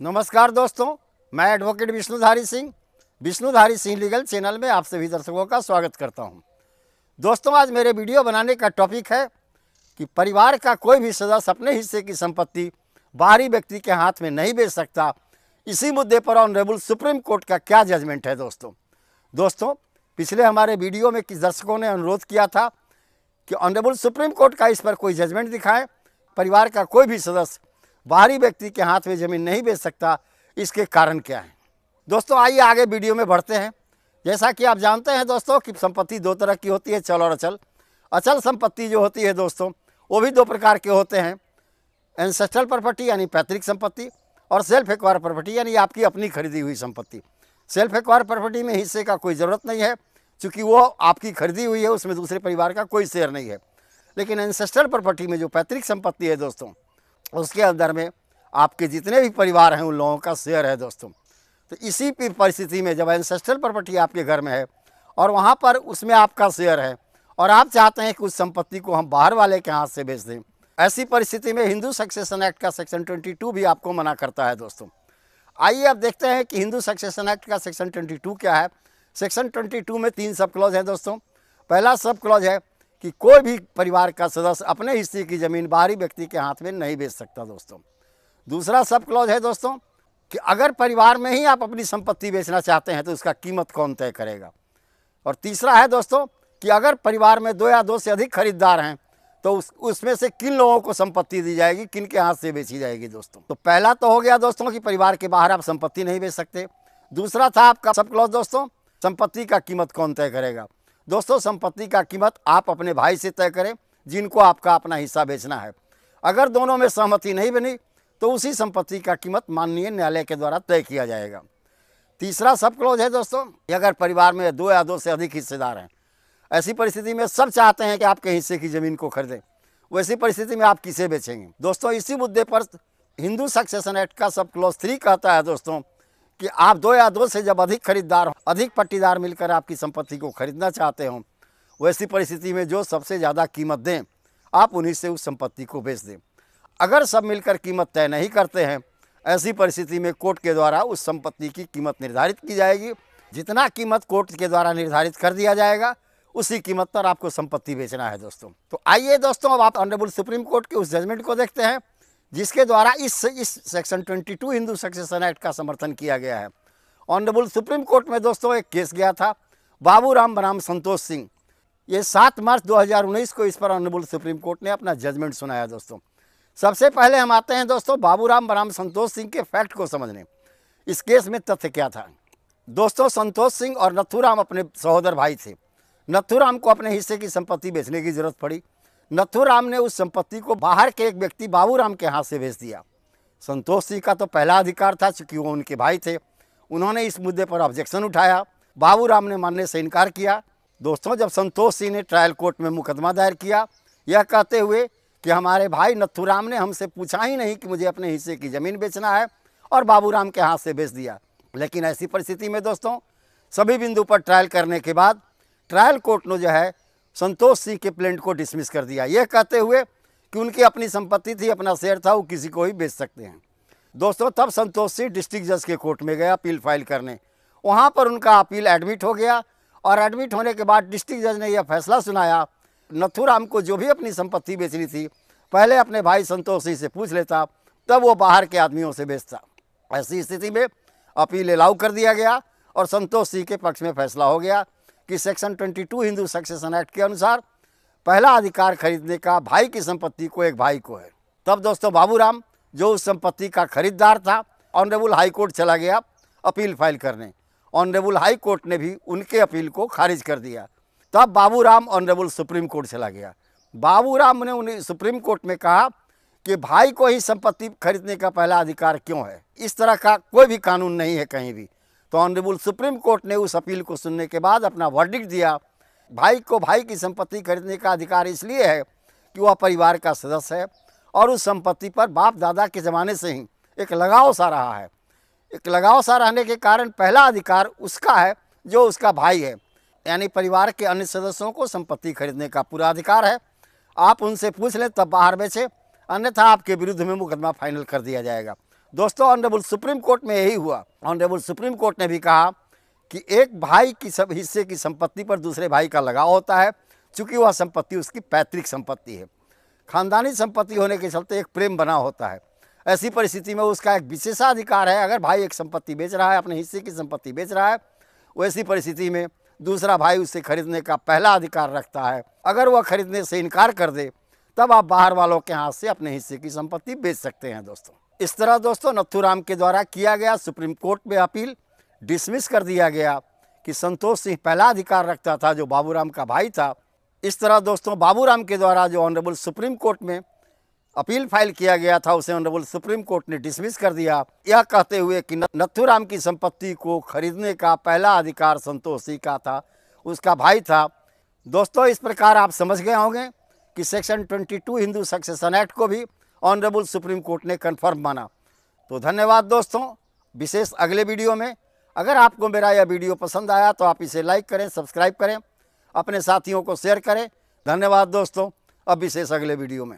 नमस्कार दोस्तों, मैं advocate Vishnudhari Singh legal channel में आप सभी दर्शकों का स्वागत करता हूं। दोस्तों, आज मेरे वीडियो बनाने का टॉपिक है कि परिवार का कोई भी सदस्य अपने हिस्से की संपत्ति बाहरी व्यक्ति के हाथ में नहीं बेच सकता। इसी मुद्दे पर ऑनरेबल सुप्रीम कोर्ट का क्या जजमेंट है। दोस्तों, पिछले हमारे वीडियो में किस दर्शकों ने अनुरोध किया था कि ऑनरेबल सुप्रीम कोर्ट का इस पर कोई जजमेंट दिखाएं। परिवार का कोई भी सदस्य बाहरी व्यक्ति के हाथ में ज़मीन नहीं बेच सकता, इसके कारण क्या है। दोस्तों, आइए आगे वीडियो में बढ़ते हैं। जैसा कि आप जानते हैं दोस्तों कि संपत्ति दो तरह की होती है, चल और अचल। अचल संपत्ति जो होती है दोस्तों, वो भी दो प्रकार के होते हैं, एंसेस्ट्रल प्रॉपर्टी यानी पैतृक संपत्ति, और सेल्फ एक्वायर प्रॉपर्टी यानी आपकी अपनी खरीदी हुई संपत्ति। सेल्फ एक्वायर प्रॉपर्टी में हिस्से का कोई ज़रूरत नहीं है, क्योंकि वो आपकी खरीदी हुई है, उसमें दूसरे परिवार का कोई शेयर नहीं है। लेकिन एंसेस्ट्रल प्रॉपर्टी में जो पैतृक संपत्ति है दोस्तों, उसके अंदर में आपके जितने भी परिवार हैं उन लोगों का शेयर है दोस्तों। तो इसी परिस्थिति में जब एंसेस्ट्रल प्रॉपर्टी आपके घर में है और वहाँ पर उसमें आपका शेयर है और आप चाहते हैं कि उस संपत्ति को हम बाहर वाले के हाथ से बेच दें, ऐसी परिस्थिति में हिंदू सक्सेशन एक्ट का सेक्शन 22 भी आपको मना करता है दोस्तों। आइए अब देखते हैं कि हिंदू सक्सेशन एक्ट का सेक्शन 22 क्या है। सेक्शन 22 में 3 सब क्लॉज हैं दोस्तों। पहला सब क्लॉज है कि कोई भी परिवार का सदस्य अपने हिस्से की ज़मीन बाहरी व्यक्ति के हाथ में नहीं बेच सकता दोस्तों। दूसरा सब क्लॉज है दोस्तों कि अगर परिवार में ही आप अपनी संपत्ति बेचना चाहते हैं तो उसका कीमत कौन तय करेगा। और तीसरा है दोस्तों कि अगर परिवार में 2 या 2 से अधिक खरीदार हैं तो उसमें से किन लोगों को संपत्ति दी जाएगी, किन के हाथ से बेची जाएगी दोस्तों। तो पहला तो हो गया दोस्तों कि परिवार के बाहर आप संपत्ति नहीं बेच सकते। दूसरा था आपका सब क्लॉज दोस्तों, संपत्ति का कीमत कौन तय करेगा। दोस्तों, संपत्ति का कीमत आप अपने भाई से तय करें जिनको आपका अपना हिस्सा बेचना है। अगर दोनों में सहमति नहीं बनी तो उसी संपत्ति का कीमत माननीय न्यायालय के द्वारा तय किया जाएगा। तीसरा सब क्लॉज है दोस्तों कि अगर परिवार में 2 या 2 से अधिक हिस्सेदार हैं, ऐसी परिस्थिति में सब चाहते हैं कि आपके हिस्से की ज़मीन को खरीदें, वैसी परिस्थिति में आप किसे बेचेंगे। दोस्तों, इसी मुद्दे पर हिंदू सक्सेशन एक्ट का सब क्लॉज 3 कहता है दोस्तों कि आप 2 या 2 से जब अधिक खरीदार, अधिक पट्टीदार मिलकर आपकी संपत्ति को खरीदना चाहते हो, वैसी परिस्थिति में जो सबसे ज़्यादा कीमत दें आप उन्हीं से उस संपत्ति को बेच दें। अगर सब मिलकर कीमत तय नहीं करते हैं, ऐसी परिस्थिति में कोर्ट के द्वारा उस संपत्ति की कीमत निर्धारित की जाएगी। जितना कीमत कोर्ट के द्वारा निर्धारित कर दिया जाएगा उसी कीमत पर आपको संपत्ति बेचना है दोस्तों। तो आइए दोस्तों, अब आप ऑनरेबल सुप्रीम कोर्ट के उस जजमेंट को देखते हैं जिसके द्वारा इस सेक्शन 22 हिंदू सक्सेशन एक्ट का समर्थन किया गया है। ऑनरेबल सुप्रीम कोर्ट में दोस्तों एक केस गया था बाबूराम बनाम संतोष सिंह। ये 7 मार्च 2019 को इस पर ऑनरेबल सुप्रीम कोर्ट ने अपना जजमेंट सुनाया दोस्तों। सबसे पहले हम आते हैं दोस्तों बाबूराम बनाम संतोष सिंह के फैक्ट को समझने। इस केस में तथ्य क्या था दोस्तों। संतोष सिंह और नथुराम अपने सहोदर भाई थे। नथुराम को अपने हिस्से की संपत्ति बेचने की जरूरत पड़ी। नथुराम ने उस संपत्ति को बाहर के एक व्यक्ति बाबूराम के हाथ से बेच दिया। संतोष सिंह का तो पहला अधिकार था, चूँकि वो उनके भाई थे। उन्होंने इस मुद्दे पर ऑब्जेक्शन उठाया। बाबूराम ने मानने से इनकार किया। दोस्तों, जब संतोष सिंह ने ट्रायल कोर्ट में मुकदमा दायर किया, यह कहते हुए कि हमारे भाई नथुराम ने हमसे पूछा ही नहीं कि मुझे अपने हिस्से की ज़मीन बेचना है और बाबूराम के हाथ से बेच दिया। लेकिन ऐसी परिस्थिति में दोस्तों सभी बिंदु पर ट्रायल करने के बाद ट्रायल कोर्ट ने जो है संतोष सिंह के प्लेंट को डिसमिस कर दिया, यह कहते हुए कि उनकी अपनी संपत्ति थी, अपना शेयर था, वो किसी को भी बेच सकते हैं। दोस्तों, तब संतोष सिंह डिस्ट्रिक्ट जज के कोर्ट में गया अपील फाइल करने। वहाँ पर उनका अपील एडमिट हो गया और एडमिट होने के बाद डिस्ट्रिक्ट जज ने यह फैसला सुनाया, नथुराम को जो भी अपनी संपत्ति बेचनी थी पहले अपने भाई संतोष सिंह से पूछ लेता, तब वो बाहर के आदमियों से बेचता। ऐसी स्थिति में अपील अलाउ कर दिया गया और संतोष सिंह के पक्ष में फैसला हो गया कि सेक्शन 22 हिंदू सक्सेशन एक्ट के अनुसार पहला अधिकार खरीदने का भाई की संपत्ति को एक भाई को है। तब दोस्तों बाबूराम जो उस संपत्ति का खरीदार था, ऑनरेबल हाई कोर्ट चला गया अपील फाइल करने। ऑनरेबल हाई कोर्ट ने भी उनके अपील को खारिज कर दिया। तब बाबूराम ऑनरेबल सुप्रीम कोर्ट चला गया। बाबूराम ने उन्हें सुप्रीम कोर्ट में कहा कि भाई को ही संपत्ति खरीदने का पहला अधिकार क्यों है, इस तरह का कोई भी कानून नहीं है कहीं भी। तो ऑनरेबल सुप्रीम कोर्ट ने उस अपील को सुनने के बाद अपना वर्डिक्ट दिया, भाई को भाई की संपत्ति खरीदने का अधिकार इसलिए है कि वह परिवार का सदस्य है और उस संपत्ति पर बाप दादा के ज़माने से ही एक लगाव सा रहा है। एक लगाव सा रहने के कारण पहला अधिकार उसका है जो उसका भाई है, यानी परिवार के अन्य सदस्यों को संपत्ति खरीदने का पूरा अधिकार है। आप उनसे पूछ लें तब बाहर बेचें, अन्यथा आपके विरुद्ध में मुकदमा फाइनल कर दिया जाएगा। दोस्तों ऑनरेबल सुप्रीम कोर्ट में यही हुआ। ऑनरेबल सुप्रीम कोर्ट ने भी कहा कि एक भाई की सब हिस्से की संपत्ति पर दूसरे भाई का लगाव होता है, चूँकि वह संपत्ति उसकी पैतृक संपत्ति है। खानदानी संपत्ति होने के चलते एक प्रेम बना होता है। ऐसी परिस्थिति में उसका एक विशेषाधिकार है। अगर भाई एक संपत्ति बेच रहा है, अपने हिस्से की संपत्ति बेच रहा है, वैसी परिस्थिति में दूसरा भाई उससे खरीदने का पहला अधिकार रखता है। अगर वह खरीदने से इनकार कर दे तब आप बाहर वालों के हाथ से अपने हिस्से की संपत्ति बेच सकते हैं। दोस्तों इस तरह दोस्तों नथुराम के द्वारा किया गया सुप्रीम कोर्ट में अपील डिसमिस कर दिया गया कि संतोष सिंह पहला अधिकार रखता था, जो बाबूराम का भाई था। इस तरह दोस्तों बाबूराम के द्वारा जो ऑनरेबल सुप्रीम कोर्ट में अपील फाइल किया गया था, उसे ऑनरेबल सुप्रीम कोर्ट ने डिसमिस कर दिया, यह कहते हुए कि नथुराम की संपत्ति को खरीदने का पहला अधिकार संतोष सिंह का था, उसका भाई था। दोस्तों इस प्रकार आप समझ गए होंगे कि सेक्शन 22 हिंदू सक्सेशन एक्ट को भी ऑनरेबल सुप्रीम कोर्ट ने कन्फर्म माना। तो धन्यवाद दोस्तों। विशेष अगले वीडियो में, अगर आपको मेरा यह वीडियो पसंद आया तो आप इसे लाइक करें, सब्सक्राइब करें, अपने साथियों को शेयर करें। धन्यवाद दोस्तों। अब विशेष अगले वीडियो में।